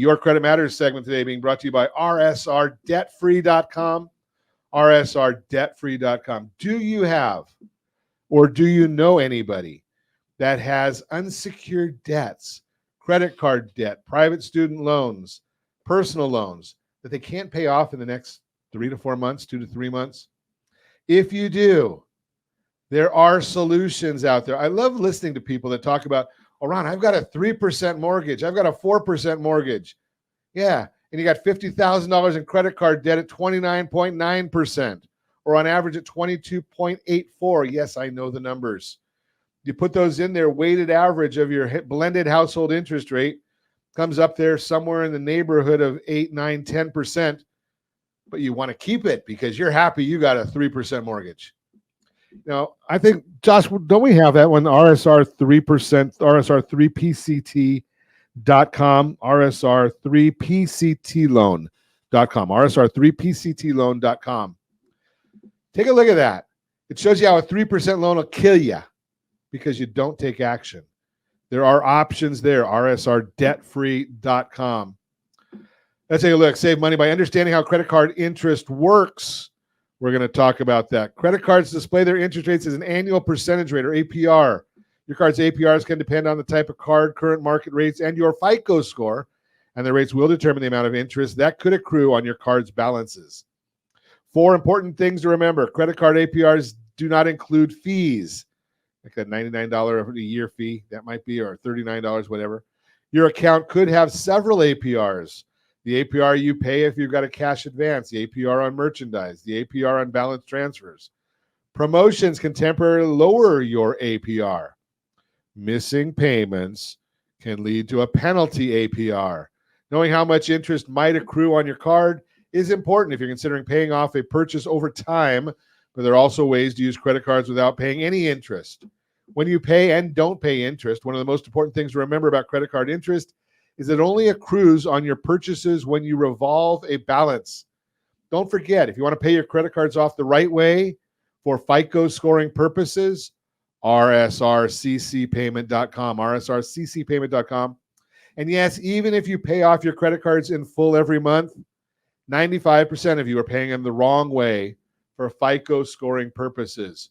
Your Credit Matters segment today being brought to you by rsrdebtfree.com. rsrdebtfree.com. Do you have or do you know anybody that has unsecured debts, credit card debt, private student loans, personal loans that they can't pay off in the next 3 to 4 months, 2 to 3 months? If you do, there are solutions out there. I love listening to people that talk about, oh, Ron, I've got a 3% mortgage. I've got a 4% mortgage. Yeah, and you got $50,000 in credit card debt at 29.9%, or on average at 22.84. Yes, I know the numbers. You put those in there, weighted average of your blended household interest rate comes up there somewhere in the neighborhood of 8, 9, 10%, but you want to keep it because you're happy you got a 3% mortgage. Now, I think, Josh, don't we have that one? RSR 3%, RSR3PCT.com, RSR3PCTloan.com, RSR3PCTloan.com. Take a look at that. It shows you how a 3% loan will kill you because you don't take action. There are options there, RSRdebtfree.com. Let's take a look. Save money by understanding how credit card interest works. We're going to talk about that. Credit cards display their interest rates as an annual percentage rate, or APR. Your card's APRs can depend on the type of card, current market rates, and your FICO score, and the rates will determine the amount of interest that could accrue on your card's balances. 4 important things to remember. Credit card APRs do not include fees, like a $99 a year fee, that might be, or $39, whatever. Your account could have several APRs. The APR you pay if you've got a cash advance, the APR on merchandise, the APR on balance transfers. Promotions can temporarily lower your APR. Missing payments can lead to a penalty APR. Knowing how much interest might accrue on your card is important if you're considering paying off a purchase over time, but there are also ways to use credit cards without paying any interest. When you pay and don't pay interest, one of the most important things to remember about credit card interest is it only accrues on your purchases when you revolve a balance. Don't forget, if you want to pay your credit cards off the right way for FICO scoring purposes, rsrccpayment.com, rsrccpayment.com. And yes, even if you pay off your credit cards in full every month, 95% of you are paying them the wrong way for FICO scoring purposes.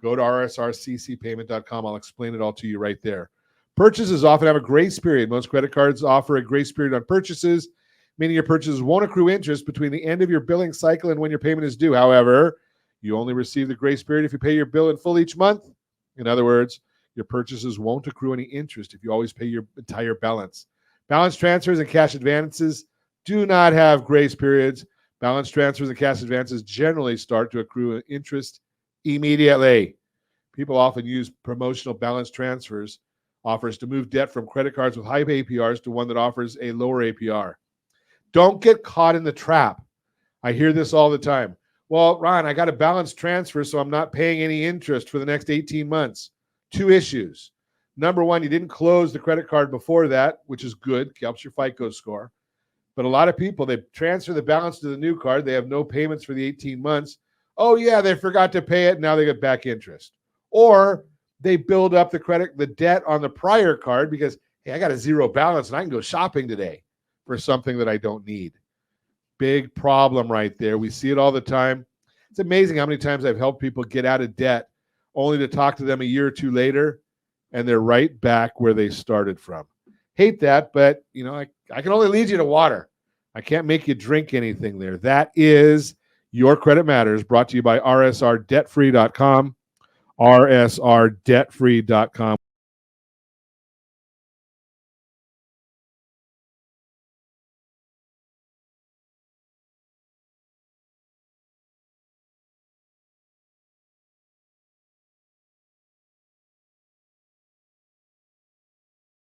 Go to rsrccpayment.com. I'll explain it all to you right there. Purchases often have a grace period. Most credit cards offer a grace period on purchases, meaning your purchases won't accrue interest between the end of your billing cycle and when your payment is due. However, you only receive the grace period if you pay your bill in full each month. In other words, your purchases won't accrue any interest if you always pay your entire balance. Balance transfers and cash advances do not have grace periods. Balance transfers and cash advances generally start to accrue interest immediately. People often use promotional balance transfers offers to move debt from credit cards with high APRs to one that offers a lower APR. Don't get caught in the trap. I hear this all the time. Well, Ron, I got a balance transfer, so I'm not paying any interest for the next 18 months. 2 issues. Number one, you didn't close the credit card before that, which is good, helps your FICO score. But a lot of people, they transfer the balance to the new card. They have no payments for the 18 months. Oh, yeah, they forgot to pay it. Now they get back interest. Or they build up the debt on the prior card because, hey, I got a zero balance and I can go shopping today for something that I don't need. Big problem right there. We see it all the time. It's amazing how many times I've helped people get out of debt only to talk to them a year or two later and they're right back where they started from. Hate that, but I can only lead you to water. I can't make you drink anything there. That is Your Credit Matters, brought to you by rsrdebtfree.com. rsrdebtfree.com.